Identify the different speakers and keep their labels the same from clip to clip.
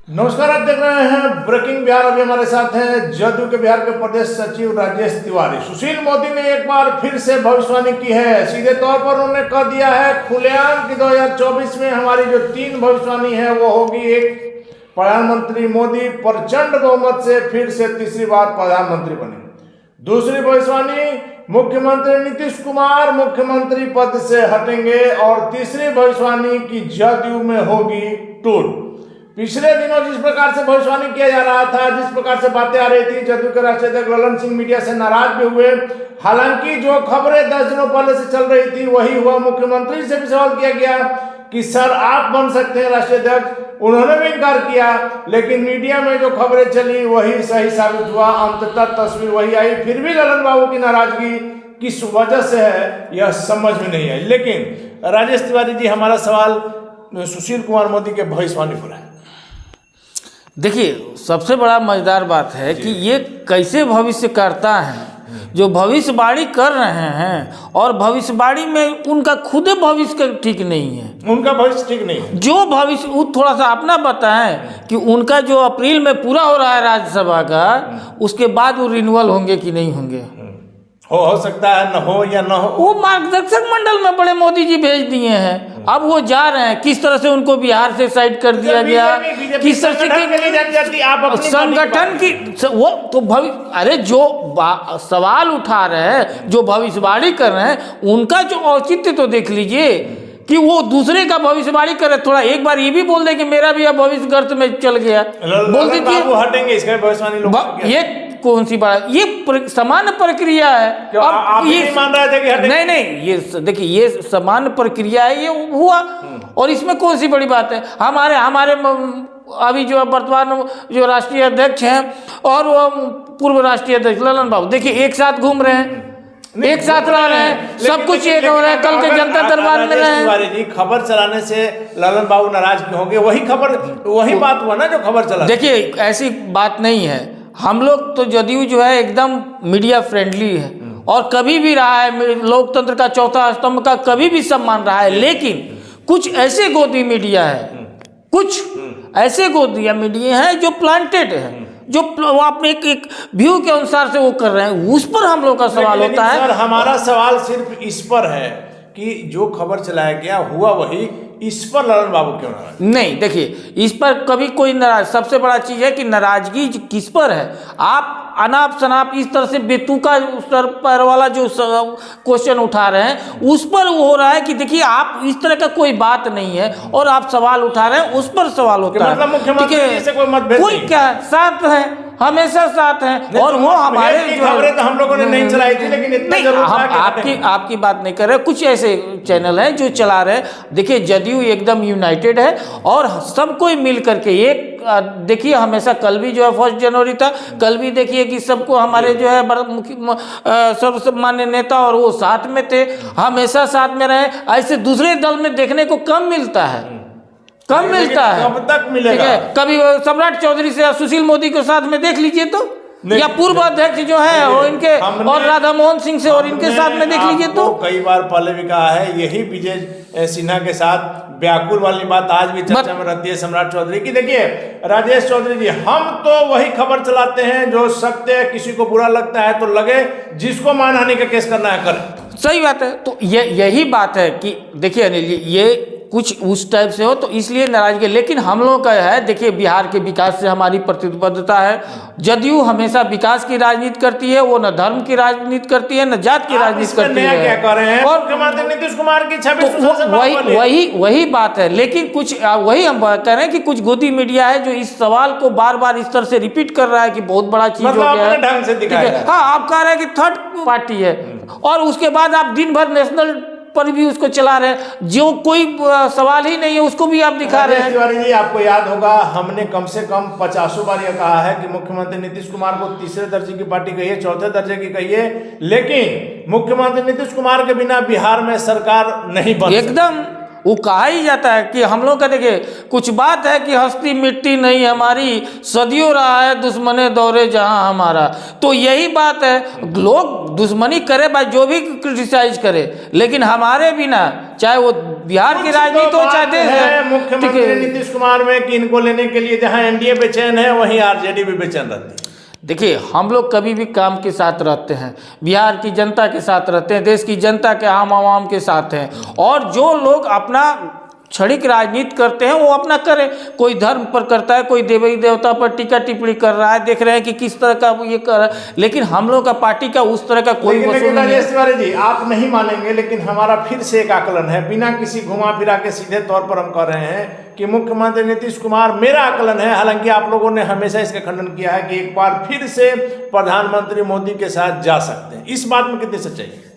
Speaker 1: नमस्कार, आप देख रहे हैं ब्रेकिंग बिहार। अभी हमारे साथ हैं जदयू के बिहार के प्रदेश सचिव राजेश तिवारी। सुशील मोदी ने एक बार फिर से भविष्यवाणी की है। सीधे तौर पर उन्होंने कह दिया है खुलेआम कि 2024 में हमारी जो 3 भविष्यवाणी है वो होगी। एक, प्रधानमंत्री मोदी प्रचंड बहुमत से फिर से तीसरी बार प्रधानमंत्री बने। दूसरी भविष्यवाणी, मुख्यमंत्री नीतीश कुमार मुख्यमंत्री पद से हटेंगे। और तीसरी भविष्यवाणी की जदयू में होगी टूट। पिछले दिनों जिस प्रकार से भविष्यवाणी किया जा रहा था, जिस प्रकार से बातें आ रही थी, जदयू के राष्ट्रीय अध्यक्ष ललन सिंह मीडिया से नाराज भी हुए। हालांकि जो खबरें 10 दिनों पहले से चल रही थी वही हुआ। मुख्यमंत्री से भी सवाल किया गया कि सर आप बन सकते हैं राष्ट्रीय अध्यक्ष, उन्होंने भी इनकार किया। लेकिन मीडिया में जो खबरें चली वही सही साबित हुआ। अंततः तस्वीर वही आई। फिर भी ललन बाबू की नाराजगी किस वजह से है यह समझ में नहीं आई। लेकिन राजेश तिवारी जी, हमारा सवाल सुशील कुमार मोदी के भविष्यवाणी पर है।
Speaker 2: देखिए, सबसे बड़ा मजेदार बात है कि ये कैसे भविष्यकर्ता हैं जो भविष्यवाणी कर रहे हैं और भविष्यवाणी में उनका खुद भविष्य ठीक नहीं है।
Speaker 1: उनका भविष्य ठीक नहीं है।
Speaker 2: जो भविष्य वो थोड़ा सा अपना बताएं कि उनका जो अप्रैल में पूरा हो रहा है राज्यसभा का, उसके बाद वो रिन्यूअल होंगे कि नहीं होंगे।
Speaker 1: हो सकता है न हो या न हो।
Speaker 2: वो मार्गदर्शक मंडल में बड़े मोदी जी भेज दिए हैं। अब वो जा रहे हैं। किस तरह से उनको बिहार से साइड कर दिया गया, किस तरह से संगठन की वो तो अरे जो सवाल उठा रहे हैं, जो भविष्यवाणी कर रहे हैं, उनका जो औचित्य तो देख लीजिए कि वो दूसरे का भविष्यवाणी करे। थोड़ा एक बार ये भी बोल दे कि मेरा भी अब भविष्य गर्त में चल गया, बोल दीजिए।
Speaker 1: वो हटेंगे इसका भविष्यवाणी लोग।
Speaker 2: ये कौन सी बात, ये सामान्य प्रक्रिया है।
Speaker 1: आप ये मान रहे थे कि हटेंगे?
Speaker 2: नहीं, ये देखिए, ये सामान्य प्रक्रिया है, ये हुआ। और इसमें कौन सी बड़ी बात है। हमारे अभी जो वर्तमान जो राष्ट्रीय अध्यक्ष हैं और वो पूर्व राष्ट्रीय अध्यक्ष ललन बाबू, देखिए एक साथ घूम रहे हैं, एक साथ रह रहे हैं, सब कुछ एक हो रहा है। कल के जनता दरबार में रहे
Speaker 1: जी। खबर चलाने से ललन बाबू नाराज क्यों होंगे? वही बात हुआ ना जो खबर चला।
Speaker 2: देखिए, ऐसी बात नहीं है। हम लोग तो जदयू जो है एकदम मीडिया फ्रेंडली है और कभी भी रहा है, लोकतंत्र का चौथा स्तंभ का कभी भी सम्मान रहा है। लेकिन कुछ ऐसे गोदी मीडिया है, कुछ ऐसे गोदिया मीडिया है जो प्लांटेड है, जो वो अपने एक व्यू के अनुसार से वो कर रहे हैं। उस पर हम लोग का सवाल होता है।
Speaker 1: सर, हमारा सवाल सिर्फ इस पर है कि जो खबर चलाया गया हुआ वही, इस पर ललन बाबू क्यों नाराज?
Speaker 2: नहीं, देखिए, इस पर कभी कोई नाराज। सबसे बड़ा चीज है कि नाराजगी किस पर है। आप अनाप शनाप इस तरह से बेतुका सर पर वाला जो क्वेश्चन उठा रहे हैं, उस पर वो हो रहा है कि देखिए आप इस तरह का कोई बात नहीं है और आप सवाल उठा रहे हैं, उस पर सवाल होता है।
Speaker 1: मतलब मुख्यमंत्री से कोई मतभेद
Speaker 2: कोई क्या साथ है, हमेशा साथ हैं। और वो हमारे
Speaker 1: खबरें तो हम लोगों ने नहीं चलाई थी, लेकिन इतना जरूर
Speaker 2: आपकी बात नहीं कर रहे। कुछ ऐसे चैनल हैं जो चला रहे हैं। देखिए, जदयू एकदम यूनाइटेड है और सब कोई मिल करके एक देखिए, हमेशा कल भी जो है 1 जनवरी था, कल भी देखिए कि सबको हमारे जो है सर्वमान्य नेता और वो साथ में थे, हमेशा साथ में रहे। ऐसे दूसरे दल में देखने को कम मिलता है, कम मिलता है।
Speaker 1: कब तक मिलेगा?
Speaker 2: कभी सम्राट चौधरी से सुशील मोदी को साथ में देख लीजिए तो, या पूर्व अध्यक्ष जो है वो इनके और राधा मोहन सिंह से और इनके साथ में देख लीजिए तो।
Speaker 1: कई बार पहले भी कहा है, यही विजय सिन्हा के साथ व्याकुल वाली बात आज भी चर्चा में रहती है सम्राट चौधरी की। देखिए राजेश चौधरी जी, हम तो वही खबर चलाते हैं जो सत्य है। किसी को बुरा लगता है तो लगे, जिसको मानहानि का केस करना है करे।
Speaker 2: सही बात है। तो यही बात है कि देखिए अनिल जी, ये कुछ उस टाइप से हो तो इसलिए नाराजगी। लेकिन हम लोगों का है, देखिए बिहार के विकास से हमारी प्रतिबद्धता है। जदयू हमेशा विकास की राजनीति करती है, वो न धर्म की राजनीति करती है, न जात की राजनीति करती है।
Speaker 1: क्या कर रहे हैं? और मुख्यमंत्री नीतीश कुमार की 26
Speaker 2: वही बात है। लेकिन कुछ वही हम कह रहे हैं कि कुछ गोदी मीडिया है जो इस सवाल को बार बार इस तरह से रिपीट कर रहा है कि बहुत बड़ा चीज हो गया है। हाँ, आप कह रहे हैं कि थर्ड पार्टी है और उसके बाद आप दिन भर नेशनल पर भी उसको चला रहे हैं, जो कोई सवाल ही नहीं है उसको भी आप दिखा रहे हैं।
Speaker 1: तिवारी जी, आपको याद होगा हमने कम से कम 50 बार यह कहा है कि मुख्यमंत्री नीतीश कुमार को तीसरे दर्जे की पार्टी कहिए, चौथे दर्जे की कहिए, लेकिन मुख्यमंत्री नीतीश कुमार के बिना बिहार में सरकार नहीं बन
Speaker 2: एकदम। वो कहा ही जाता है कि हम लोग का देखिए कुछ बात है कि हस्ती मिट्टी नहीं हमारी, सदियों रहा है दुश्मने दौरे जहां हमारा। तो यही बात है, लोग दुश्मनी करे भाई, जो भी क्रिटिसाइज करे, लेकिन हमारे बिना, चाहे वो बिहार की राजनीति हो चाहे देश है,
Speaker 1: मुख्यमंत्री नीतीश कुमार में कि इनको लेने के लिए जहां एनडीए बेचैन है वहीं आरजेडी भी बेचैन रहती है।
Speaker 2: देखिए हम लोग कभी भी काम के साथ रहते हैं, बिहार की जनता के साथ रहते हैं, देश की जनता के आम आवाम के साथ हैं। और जो लोग अपना क्षणिक राजनीति करते हैं वो अपना करें, कोई धर्म पर करता है, कोई देवी देवता पर टीका टिप्पणी कर रहा है, देख रहे हैं कि किस तरह का वो ये कर रहा है, लेकिन हम लोग का पार्टी का उस तरह का कोई वसूल नहीं है।
Speaker 1: तिवारी जी आप नहीं मानेंगे, लेकिन हमारा फिर से एक आकलन है, बिना किसी घुमा फिरा के सीधे तौर पर हम कह रहे हैं कि मुख्यमंत्री नीतीश कुमार, मेरा आकलन है, हालांकि आप लोगों ने हमेशा इसका खंडन किया है, कि एक बार फिर से प्रधानमंत्री मोदी के साथ जा सकते हैं। इस बात में कितनी सच्चाई है?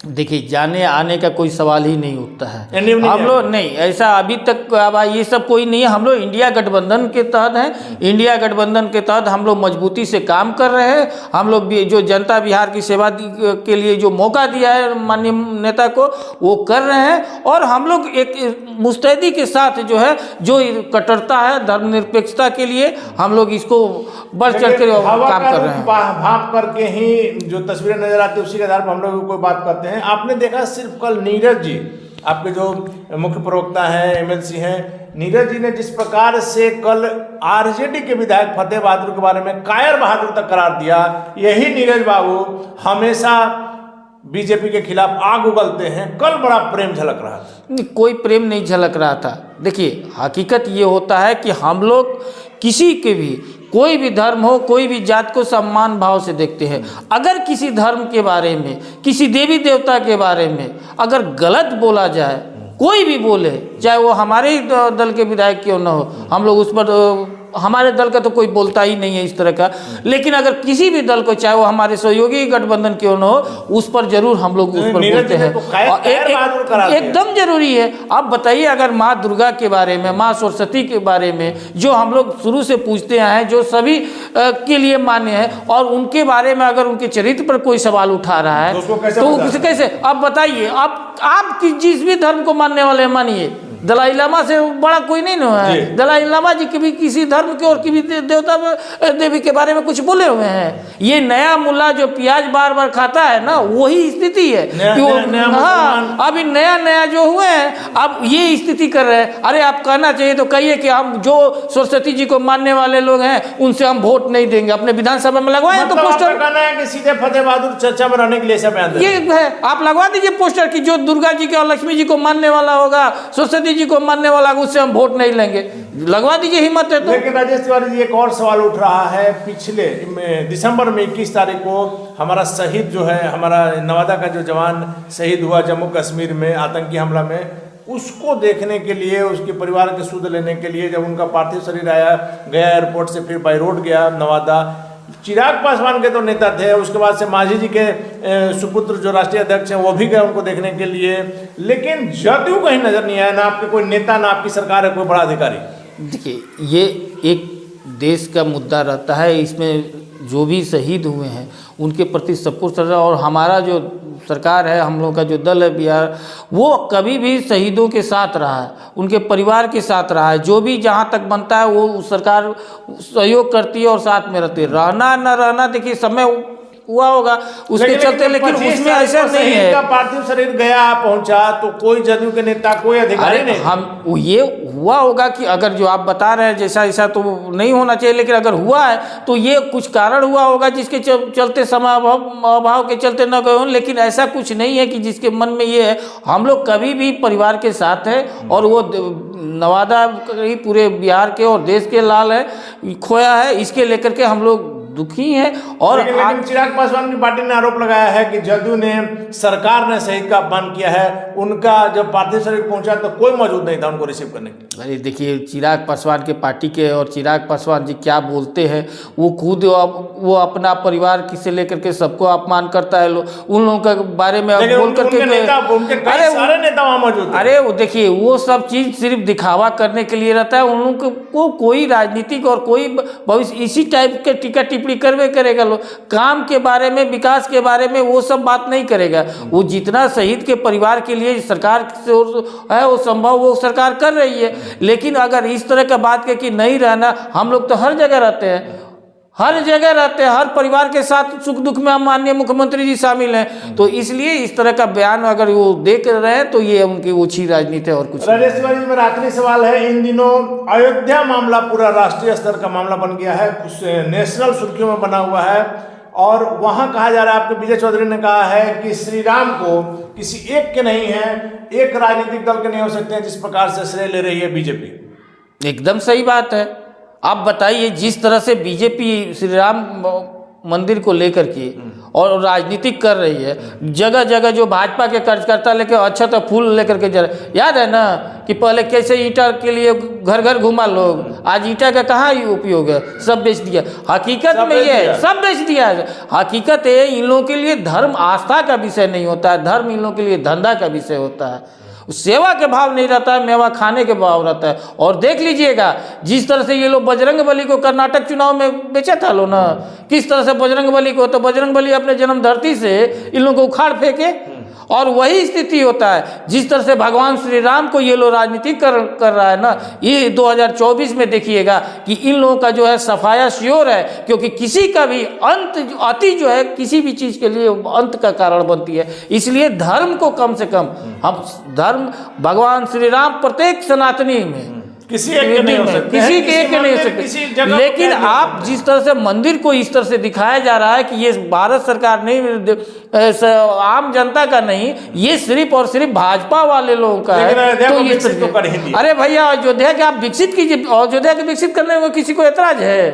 Speaker 2: देखिए जाने आने का कोई सवाल ही नहीं उठता है। हम लोग नहीं, ऐसा अभी तक अब ये सब कोई नहीं है। हम लोग इंडिया गठबंधन के तहत हैं, इंडिया गठबंधन के तहत हम लोग मजबूती से काम कर रहे हैं। हम लोग जो जनता बिहार की सेवा के लिए जो मौका दिया है माननीय नेता को, वो कर रहे हैं। और हम लोग एक मुस्तैदी के साथ जो है, जो कट्टरता है धर्मनिरपेक्षता के लिए, हम लोग इसको बढ़ चढ़ कर काम कर रहे हैं।
Speaker 1: भाप करके ही जो तस्वीरें नजर आती है उसी के आधार पर हम लोग कोई बात करते हैं। आपने देखा सिर्फ कल नीरज जी, आपके जो मुख्य प्रवक्ता हैं, एमएलसी हैं, नीरज जी ने जिस प्रकार से कल आरजेडी के विधायक फतेह बहादुर के बारे में कायर बहादुर तक करार दिया, यही नीरज बाबू हमेशा बीजेपी के खिलाफ आग उगलते हैं। कल बड़ा प्रेम झलक रहा था।
Speaker 2: कोई प्रेम नहीं झलक रहा था। देखिए हकीकत ये होता है कि हम लोग किसी के भी, कोई भी धर्म हो, कोई भी जात को सम्मान भाव से देखते हैं। अगर किसी धर्म के बारे में, किसी देवी देवता के बारे में अगर गलत बोला जाए, कोई भी बोले, चाहे वो हमारे ही दल के विधायक क्यों न हो, हम लोग उस पर, हमारे दल का तो कोई बोलता ही नहीं है इस तरह का, लेकिन अगर किसी भी दल को, चाहे वो हमारे सहयोगी गठबंधन क्यों न हो, उस पर जरूर हम लोग उस पर बोलते हैं। और एकदम जरूरी है। आप बताइए, अगर माँ दुर्गा के बारे में, माँ सरस्वती के बारे में, जो हम लोग शुरू से पूछते आए हैं, जो सभी के लिए मान्य है, और उनके बारे में अगर उनके चरित्र पर कोई सवाल उठा रहा है तो कैसे? आप बताइए, आप जिस भी धर्म को मानने वाले मानिए, दलाई लामा से बड़ा कोई नहीं है। दलाई लामा जी कभी किसी धर्म के और किसी देवता देवी के बारे में कुछ बोले हुए हैं? ये नया मुल्ला जो प्याज बार बार खाता है ना, वही स्थिति है। हाँ, अभी नया जो हुए हैं अब ये स्थिति कर रहे हैं। अरे आप कहना चाहिए तो कहिए कि हम जो सरस्वती जी को मानने वाले लोग हैं उनसे हम वोट नहीं देंगे, अपने विधानसभा में लगवाए तो पोस्टर।
Speaker 1: कहना है कि सीधे फतेह बहादुर चर्चा में रहने के लिए सब
Speaker 2: ये है, आप लगवा दीजिए पोस्टर कि जो दुर्गा जी के और लक्ष्मी जी को मानने वाला होगा, सरस्वती जी को मानने वाला, उससे हम वोट नहीं लेंगे। लगवा दीजिए, हिम्मत है तो।
Speaker 1: लेकिन राजेश तिवारी जी, एक और सवाल उठ रहा है। पिछले दिसंबर में 21 तारीख को हमारा शहीद जो है, हमारा नवादा का जो जवान शहीद हुआ जम्मू कश्मीर में आतंकी हमला में, उसको देखने के लिए, उसके परिवार के सुध लेने के लिए जब उनका पार्थिव शरीर आया, गया एयरपोर्ट से, फिर बाई रोड गया नवादा। चिराग पासवान के तो नेता थे, उसके बाद से मांझी जी के सुपुत्र जो राष्ट्रीय अध्यक्ष हैं वो भी गए उनको देखने के लिए, लेकिन जदयू कहीं नजर नहीं आया, ना आपके कोई नेता, ना आपकी सरकार है कोई बड़ा अधिकारी।
Speaker 2: देखिए ये एक देश का मुद्दा रहता है, इसमें जो भी शहीद हुए हैं उनके प्रति सबको श्रद्धा, और हमारा जो सरकार है, हम लोग का जो दल है बिहार, वो कभी भी शहीदों के साथ रहा है, उनके परिवार के साथ रहा है। जो भी जहाँ तक बनता है वो सरकार सहयोग करती है और साथ में रहती है। रहना न रहना देखिए समय हुआ होगा उसके चलते, लेकिन उसमें ऐसा नहीं है।
Speaker 1: का पार्थिव शरीर गया पहुंचा तो कोई जदयू के नेता, कोई अधिकारी नहीं।
Speaker 2: हम ये हुआ होगा कि अगर जो आप बता रहे हैं जैसा ऐसा तो नहीं होना चाहिए, लेकिन अगर हुआ है तो ये कुछ कारण हुआ होगा जिसके चलते समय अभाव के चलते न गए हों, लेकिन ऐसा कुछ नहीं है कि जिसके मन में ये है। हम लोग कभी भी परिवार के साथ हैं, और वो नवादा ही पूरे बिहार के और देश के लाल है, खोया है, इसके लेकर के हम लोग दुखी हैं। और
Speaker 1: लेकिन चिराग पासवान की पार्टी ने आरोप लगाया है कि जदयू ने, सरकार ने शहीद का अपमान किया है। उनका जब पार्थिव शरीर पहुंचा तो कोई मौजूद नहीं था उनको रिसीव करने के लिए।
Speaker 2: अरे देखिए, चिराग पासवान के पार्टी के और चिराग पासवान जी क्या बोलते हैं, वो खुद वो अपना परिवार से लेकर के सबको अपमान करता है। उन लोगों के बारे में बोल करके
Speaker 1: सारे नेता वहां मौजूद।
Speaker 2: अरे वो देखिए, वो सब चीज सिर्फ दिखावा करने के लिए रहता है। उन लोगों को कोई राजनीतिक और कोई भविष्य इसी टाइप के टीका टिप्पणी टिप्पणी करवे करेगा। लोग काम के बारे में, विकास के बारे में वो सब बात नहीं करेगा। वो जितना शहीद के परिवार के लिए सरकार से है वो संभव वो सरकार कर रही है। लेकिन अगर इस तरह का बात है कि नहीं रहना, हम लोग तो हर जगह रहते हैं, हर जगह रहते हैं, हर परिवार के साथ सुख दुख में हम माननीय मुख्यमंत्री जी शामिल हैं। तो इसलिए इस तरह का बयान अगर वो देख रहे हैं तो ये उनकी ओछी राजनीति है और कुछ।
Speaker 1: राजेश तिवारी जी, मेरा आखिरी सवाल है, इन दिनों अयोध्या मामला पूरा राष्ट्रीय स्तर का मामला बन गया है, कुछ नेशनल सुर्खियों में बना हुआ है और वहां कहा जा रहा है, आपके विजय चौधरी ने कहा है कि श्री राम को किसी एक के नहीं है, एक राजनीतिक दल के नहीं हो सकते हैं, जिस प्रकार से श्रेय ले रही है बीजेपी।
Speaker 2: एकदम सही बात है। आप बताइए, जिस तरह से बीजेपी श्री राम मंदिर को लेकर के और राजनीतिक कर रही है, जगह जगह जो भाजपा के कार्यकर्ता लेकर अच्छा तो फूल लेकर के जा रहे। याद है ना कि पहले कैसे ईंटा के लिए घर घर घुमा लोग, आज ईंटा का कहाँ उपयोग है, सब बेच दिया। हकीकत में ये सब बेच दिया है। हकीकत है इन लोगों के लिए धर्म आस्था का विषय नहीं होता है, धर्म इन लोगों के लिए धंधा का विषय होता है। सेवा के भाव नहीं रहता है, मेवा खाने के भाव रहता है। और देख लीजिएगा जिस तरह से ये लोग बजरंगबली को कर्नाटक चुनाव में बेचा था लो ना, किस तरह से बजरंगबली को, तो बजरंगबली अपने जन्म धरती से इन लोगों को उखाड़ फेंके। और वही स्थिति होता है जिस तरह से भगवान श्री राम को ये लोग राजनीति कर रहा है ना, ये 2024 में देखिएगा कि इन लोगों का जो है सफाया श्योर है। क्योंकि किसी का भी अंत अति जो है किसी भी चीज़ के लिए अंत का कारण बनती है। इसलिए धर्म को कम से कम हम धर्म भगवान श्री राम प्रत्येक सनातनी में
Speaker 1: किसी एक के नहीं हो सकते,
Speaker 2: किसी के एक नहीं हो सकते। लेकिन आप जिस तरह से मंदिर को इस तरह से दिखाया जा रहा है कि ये भारत सरकार नहीं, आम जनता का नहीं, ये सिर्फ और सिर्फ भाजपा वाले लोगों का है। तो ये तो अरे भैया अयोध्या के आप विकसित कीजिए, अयोध्या के विकसित करने में किसी को एतराज है?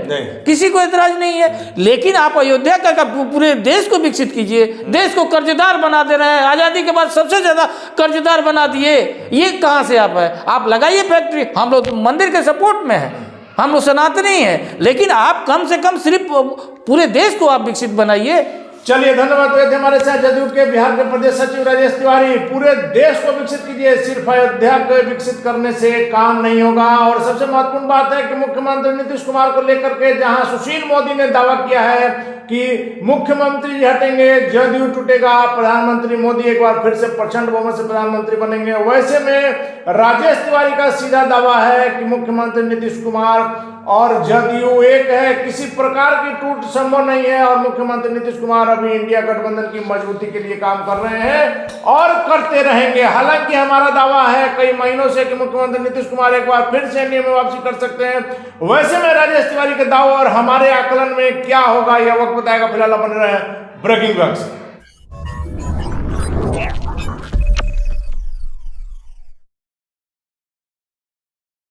Speaker 2: किसी को एतराज नहीं है। लेकिन आप अयोध्या का पूरे देश को विकसित कीजिए। देश को कर्जदार बना दे रहे हैं, आजादी के बाद सबसे ज्यादा कर्जदार बना दिए। ये कहाँ से आप लगाइए फैक्ट्री। हम लोग मंदिर के सपोर्ट में है, हम लोग सनातनी हैं, लेकिन आप कम से कम सिर्फ पूरे देश को आप विकसित बनाइए।
Speaker 1: चलिए, धन्यवाद। तो हमारे साथ जदयू के बिहार के प्रदेश सचिव राजेश तिवारी। पूरे देश को विकसित कीजिए, सिर्फ अयोध्या को विकसित करने से काम नहीं होगा। और सबसे महत्वपूर्ण बात है कि मुख्यमंत्री नीतीश कुमार को लेकर के जहां सुशील मोदी ने दावा किया है कि मुख्यमंत्री हटेंगे जदयू टूटेगा, प्रधानमंत्री मोदी एक बार फिर से प्रचंड बहुमत से प्रधानमंत्री बनेंगे, वैसे में राजेश तिवारी का सीधा दावा है कि मुख्यमंत्री नीतीश कुमार और जदयू एक है, किसी प्रकार की टूट संभव नहीं है। और मुख्यमंत्री नीतीश कुमार अभी इंडिया गठबंधन की मजबूती के लिए काम कर रहे हैं और करते रहेंगे। हालांकि हमारा दावा है कई महीनों से कि मुख्यमंत्री नीतीश कुमार एक बार फिर से एनडीए में वापसी कर सकते हैं। वैसे में राजेश तिवारी के दावा और हमारे आकलन में क्या होगा यह वक्त बताएगा। फिलहाल बने रहे ब्रेकिंग न्यूज।